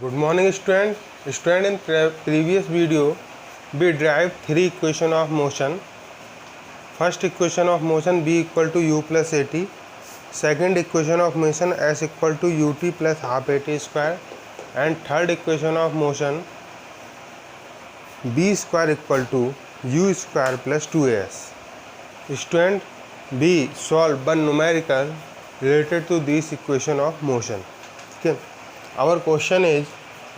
Good morning student. In previous video we derived three equation of motion. First equation of motion b equal to u plus at. Second equation of motion s equal to ut plus half at square. And third equation of motion b square equal to u square plus 2as. Student, we solve one numerical related to this equation of motion. Okay. Our question is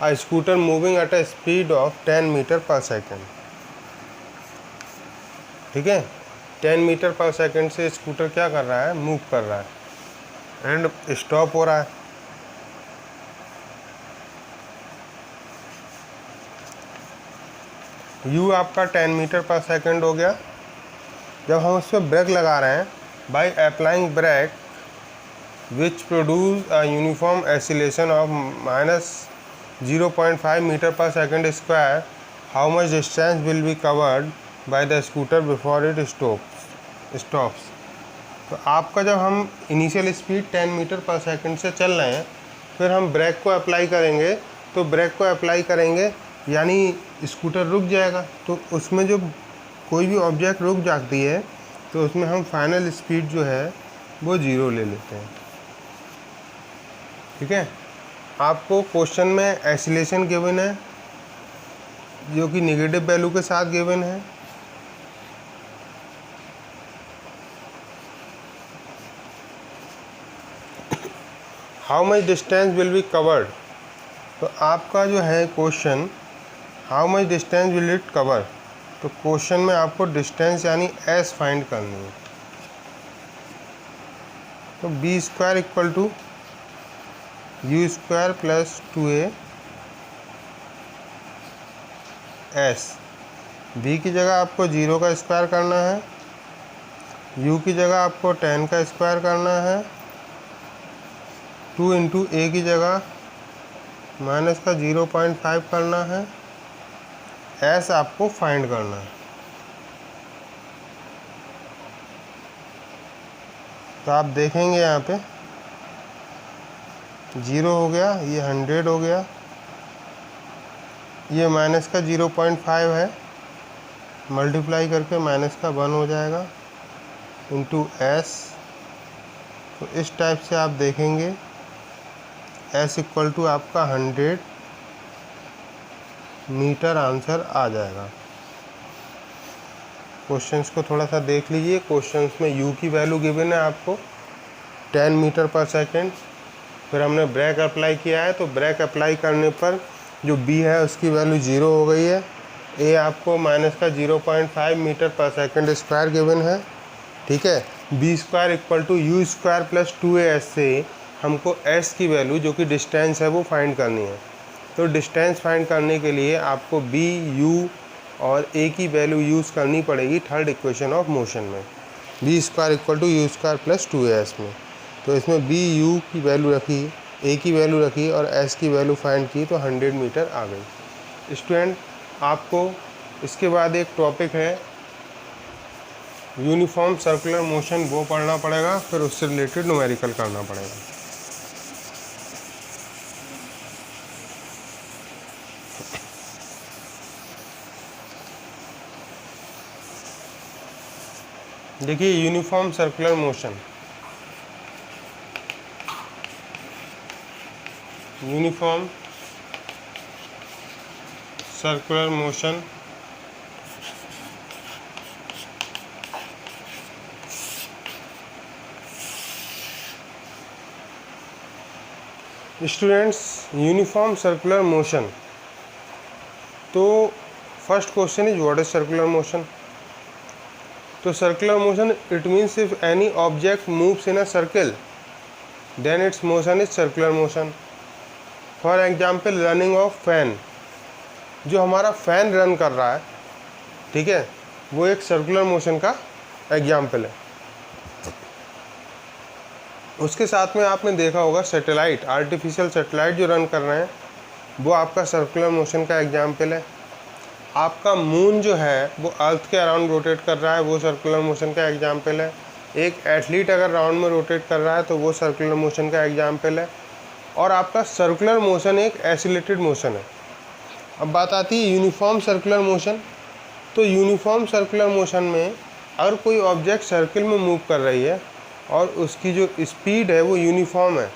a scooter moving at a speed of 10 meter per second. ठीक है, 10 metre पर second से scooter क्या कर रहा है, move कर रहा है एंड स्टॉप हो रहा है. u आपका 10 मीटर पर सेकंड हो गया. जब हम उस पर ब्रेक लगा रहे हैं, by applying brake which produce a uniform oscillation of minus 0.5 meter per second square, how much distance will be covered by the scooter before it stops. तो आपका जब हम इनिशियल स्पीड 10 मीटर पर सेकंड से चल रहे हैं, फिर हम ब्रेक को अप्लाई करेंगे. तो ब्रेक को अप्लाई करेंगे यानी स्कूटर रुक जाएगा. तो उसमें जो कोई भी ऑब्जेक्ट रुक जाती है तो उसमें हम फाइनल स्पीड जो है वो 0 ले लेते हैं. ठीक है. आपको क्वेश्चन में एसिलेशन गिवन है जो कि नेगेटिव वैल्यू के साथ गिवन है. How much distance will be covered. तो आपका जो है question how much distance will it cover. तो क्वेश्चन में आपको डिस्टेंस यानी एस फाइंड करनी है. तो V square equal to U square plus 2a S. V की जगह आपको 0 का स्क्वायर करना है, u की जगह आपको 10 का स्क्वायर करना है, 2 इंटू ए की जगह माइनस का 0.5 करना है, एस आपको फाइंड करना है. तो आप देखेंगे यहाँ पे 0 हो गया, ये 100 हो गया, ये माइनस का 0.5 है, मल्टीप्लाई करके माइनस का 1 हो जाएगा इंटू एस. तो इस टाइप से आप देखेंगे एस इक्वल टू आपका 100 मीटर आंसर आ जाएगा. क्वेश्चंस को थोड़ा सा देख लीजिए. क्वेश्चंस में u की वैल्यू गिवन है आपको 10 मीटर पर सेकेंड. फिर हमने ब्रेक अप्लाई किया है, तो ब्रेक अप्लाई करने पर जो b है उसकी वैल्यू 0 हो गई है. a आपको माइनस का 0.5 मीटर पर सेकेंड स्क्वायर गिवन है. ठीक है. V square equal to U square plus 2as से हमको s की वैल्यू जो कि डिस्टेंस है वो फाइंड करनी है. तो डिस्टेंस फाइंड करने के लिए आपको b, u और a की वैल्यू यूज़ करनी पड़ेगी थर्ड इक्वेशन ऑफ मोशन में, V square equal to U square plus 2as में. तो इसमें बी यू की वैल्यू रखी, ए की वैल्यू रखी और एस की वैल्यू फाइंड की, तो 100 मीटर आ गई. स्टूडेंट, आपको इसके बाद एक टॉपिक है यूनिफॉर्म सर्कुलर मोशन, वो पढ़ना पड़ेगा. फिर उससे रिलेटेड न्यूमेरिकल करना पड़ेगा. देखिए uniform circular motion, uniform circular motion students, uniform circular motion. तो first question is what is circular motion. तो circular motion it means if any object moves in a circle then its motion is circular motion. For example running of fan, जो हमारा fan run कर रहा है, ठीक है, वो एक सर्कुलर मोशन का एग्जाम्पल है. उसके साथ में आपने देखा होगा सैटेलाइट, आर्टिफिशियल सैटेलाइट जो रन कर रहे हैं वो आपका सर्कुलर मोशन का एग्जाम्पल है. आपका मून जो है वो अर्थ के अराउंड रोटेट कर रहा है, वो सर्कुलर मोशन का एग्जाम्पल है. एक एथलीट अगर राउंड में रोटेट कर रहा है तो वो सर्कुलर मोशन का एग्जाम्पल है. और आपका सर्कुलर मोशन एक एसिलेटेड मोशन है। अब बात आती है यूनिफॉर्म सर्कुलर मोशन। तो यूनिफॉर्म सर्कुलर मोशन में अगर कोई ऑब्जेक्ट सर्किल में मूव कर रही है और उसकी जो स्पीड है वो यूनिफॉर्म है,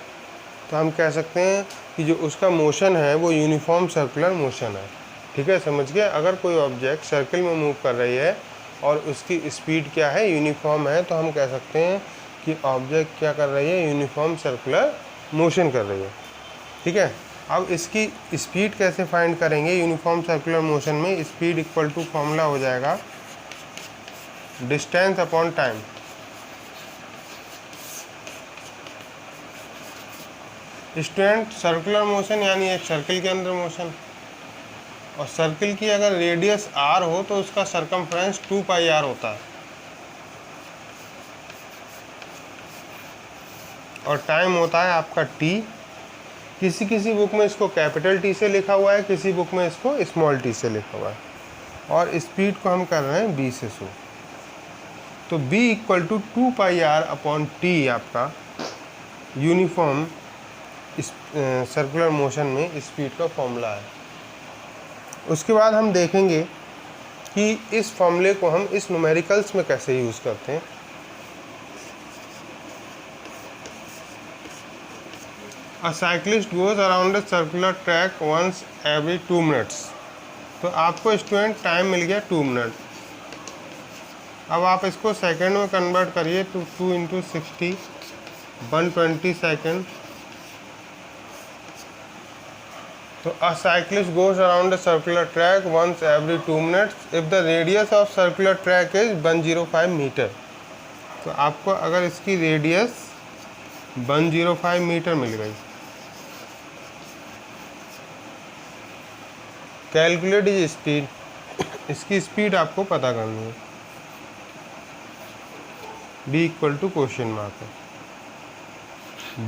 तो हम कह सकते हैं कि जो उसका मोशन है वो यूनिफॉर्म सर्कुलर मोशन है। ठीक है, समझ गए। अगर कोई ऑब्जेक्ट सर्किल में मूव कर रही है और उसकी स्पीड क्या है, यूनिफॉर्म है, तो हम कह सकते हैं कि ऑब्जेक्ट क्या कर रही है, यूनिफॉर्म सर्कुलर मोशन कर रही है। ठीक है, अब इसकी स्पीड कैसे फाइंड करेंगे। यूनिफॉर्म सर्कुलर मोशन में स्पीड इक्वल टू फॉर्मूला हो जाएगा distance upon time. Student, circular motion यानी एक सर्किल के अंदर मोशन, और सर्किल की अगर रेडियस r हो तो उसका सरकमफ्रेंस 2πr होता है, और टाइम होता है आपका t। किसी किसी बुक में इसको कैपिटल T से लिखा हुआ है, किसी बुक में इसको स्मॉल t से लिखा हुआ है, और स्पीड को हम कर रहे हैं b से शो। तो b equal to 2πr upon t आपका यूनिफॉर्म सर्कुलर मोशन में स्पीड का फॉर्मूला है। उसके बाद हम देखेंगे कि इस फॉर्मूले को हम इस न्यूमेरिकल्स में कैसे यूज़ करते हैं। A cyclist goes around a circular track once every 2 minutes. तो आपको स्टूडेंट टाइम मिल गया 2 मिनट। अब आप इसको सेकंड में कन्वर्ट करिए तो 2 × 60 120 सेकेंड। तो a cyclist goes around a circular track once every 2 minutes if the radius of circular track is 105 metre. तो आपको अगर इसकी रेडियस 105 मीटर मिल गई, कैलकुलेट इज स्पीड, इसकी स्पीड आपको पता करनी है। b equal to question mark है।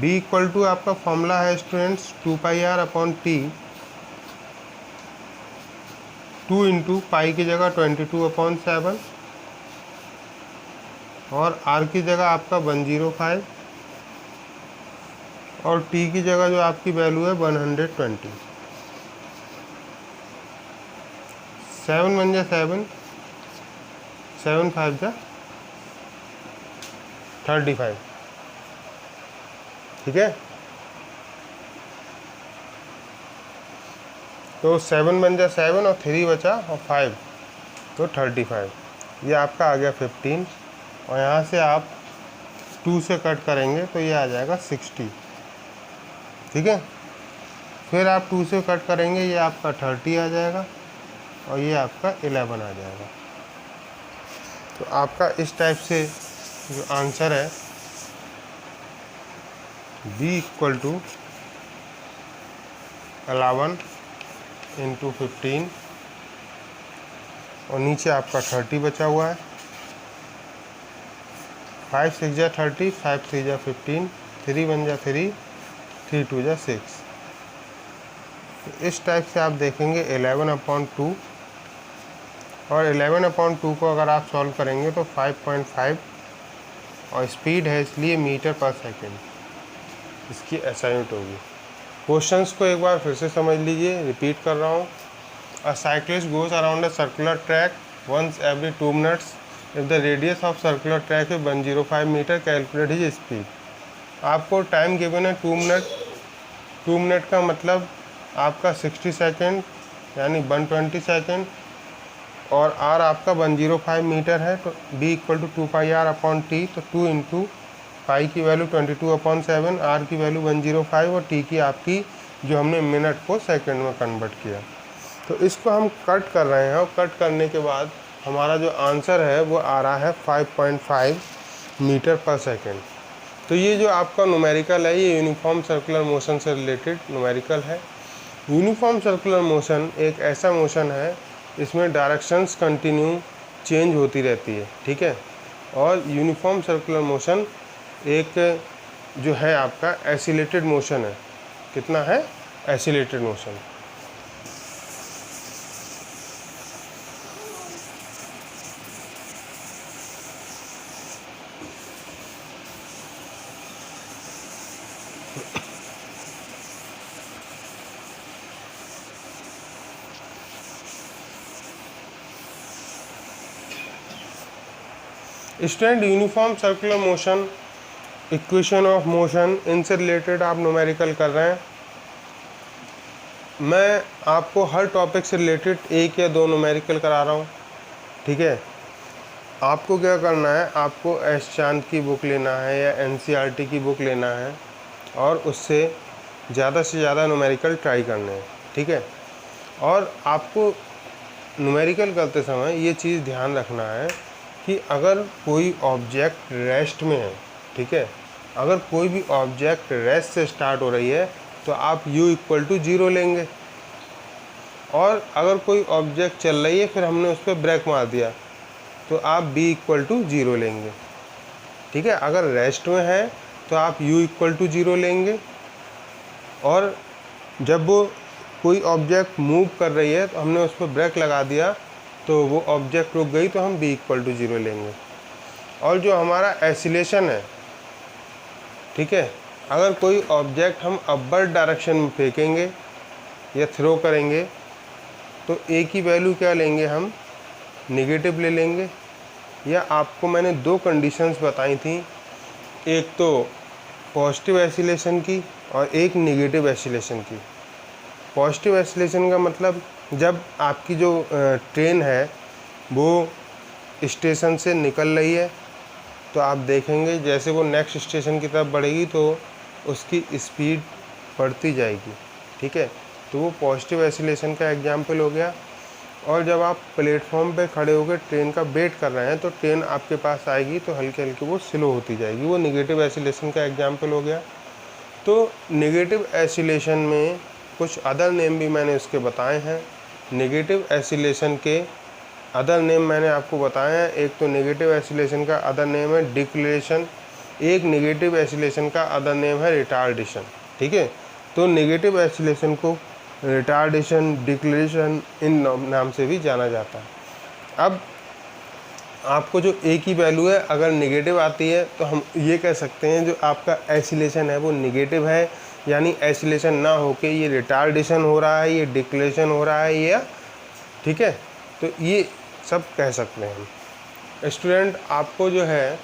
b इक्वल टू आपका फॉर्मूला है students 2πr upon t, 2 × pi की जगह 22/7 और r की जगह आपका 105 और t की जगह जो आपकी वैल्यू है 120। 7 1 जा 7, 7 5 जा 35। ठीक है, तो 7 बन जा 7 और 3 बचा और 5, तो 35। ये आपका आ गया 15, और यहाँ से आप 2 से कट करेंगे तो ये आ जाएगा 60। ठीक है, फिर आप 2 से कट करेंगे, ये आपका 30 आ जाएगा और ये आपका 11 आ जाएगा। तो आपका इस टाइप से जो आंसर है b इक्वल टू 11 × 15 और नीचे आपका 30 बचा हुआ है। 5 6 जा 30, 5 3 जा 15, 3 1 जा 3, 3 2 जा 6। तो इस टाइप से आप देखेंगे 11/2, और 11/2 को अगर आप सॉल्व करेंगे तो 5.5, और स्पीड है इसलिए मीटर पर सेकेंड इसकी SI यूनिट होगी। क्वेश्चंस को एक बार फिर से समझ लीजिए, रिपीट कर रहा हूँ। A cyclist goes around a circular track once every 2 minutes if the radius of circular track is 105 metre, calculate his speed. आपको टाइम गिवन है 2 मिनट। 2 मिनट का मतलब आपका 60 सेकेंड यानी 120 सेकेंड, और r आपका 105 मीटर है। तो b equal to 2πr upon t, तो 2 × पाई की वैल्यू 22/7, r की वैल्यू 105 और t की आपकी जो हमने मिनट को सेकंड में कन्वर्ट किया। तो इसको हम कट कर रहे हैं, और कट करने के बाद हमारा जो आंसर है वो आ रहा है 5.5 मीटर पर सेकंड। तो ये जो आपका न्यूमेरिकल है ये यूनिफॉर्म सर्कुलर मोशन से रिलेटेड न्यूमेरिकल है। यूनिफॉर्म सर्कुलर मोशन एक ऐसा मोशन है इसमें डायरेक्शंस कंटिन्यू चेंज होती रहती है। ठीक है, और यूनिफॉर्म सर्कुलर मोशन एक जो है आपका एसिलेटेड मोशन है। कितना है? Acylated motion. Student uniform circular motion, equation of motion, इनसे रिलेटेड आप न्यूमेरिकल कर रहे हैं। मैं आपको हर टॉपिक से रिलेटेड 1 या 2 न्यूमेरिकल करा रहा हूँ, ठीक है। आपको क्या करना है, आपको एस चांद की बुक लेना है या एनसीईआरटी की बुक लेना है और उससे ज़्यादा से ज़्यादा न्यूमेरिकल ट्राई करने हैं, ठीक है। और आपको न्यूमेरिकल करते समय ये चीज़ ध्यान रखना है कि अगर कोई ऑब्जेक्ट रेस्ट में है, ठीक है, अगर कोई भी ऑब्जेक्ट रेस्ट से स्टार्ट हो रही है तो आप u इक्वल टू 0 लेंगे, और अगर कोई ऑब्जेक्ट चल रही है फिर हमने उस पर ब्रेक मार दिया तो आप b इक्वल टू 0 लेंगे, ठीक है। अगर रेस्ट में है तो आप u इक्वल टू 0 लेंगे, और जब वो कोई ऑब्जेक्ट मूव कर रही है तो हमने उस पर ब्रेक लगा दिया तो वो ऑब्जेक्ट रुक गई तो हम b इक्वल टू 0 लेंगे। और जो हमारा एसिलेशन है, ठीक है, अगर कोई ऑब्जेक्ट हम अपवर्ड डायरेक्शन में फेंकेंगे या थ्रो करेंगे तो a की वैल्यू क्या लेंगे, हम नेगेटिव ले लेंगे। या आपको मैंने 2 कंडीशंस बताई थी, एक तो पॉजिटिव एसिलेशन की और एक नेगेटिव एसिलेशन की। पॉजिटिव एसिलेशन का मतलब जब आपकी जो ट्रेन है वो स्टेशन से निकल रही है तो आप देखेंगे जैसे वो नेक्स्ट स्टेशन की तरफ बढ़ेगी तो उसकी स्पीड बढ़ती जाएगी, ठीक है। तो वो पॉजिटिव एसिलेशन का एग्जाम्पल हो गया। और जब आप प्लेटफॉर्म पे खड़े होकर ट्रेन का वेट कर रहे हैं तो ट्रेन आपके पास आएगी तो हल्के हल्के वो स्लो होती जाएगी, वो नेगेटिव एसिलेशन का एग्जाम्पल हो गया। तो नेगेटिव एसिलेशन में कुछ अदर नेम भी मैंने उसके बताए हैं। नेगेटिव एसिलेशन के अदर नेम मैंने आपको बताए हैं। एक तो नेगेटिव एसिलेशन का अदर नेम है डिक्लेरेशन, एक नेगेटिव एसिलेशन का अदर नेम है रिटार्डेशन, ठीक है। तो नेगेटिव एसिलेशन को रिटार्डेशन, डिक्लेरेशन इन नाम से भी जाना जाता है। अब आपको जो a की वैल्यू है अगर नेगेटिव आती है तो हम ये कह सकते हैं जो आपका एसिलेशन है वो नेगेटिव है, यानी एसिलेशन ना होके ये रिटार्डेशन हो रहा है, ये डिक्लेरेशन हो रहा है, या ठीक है। तो ये सब कह सकते हैं हम। स्टूडेंट आपको जो है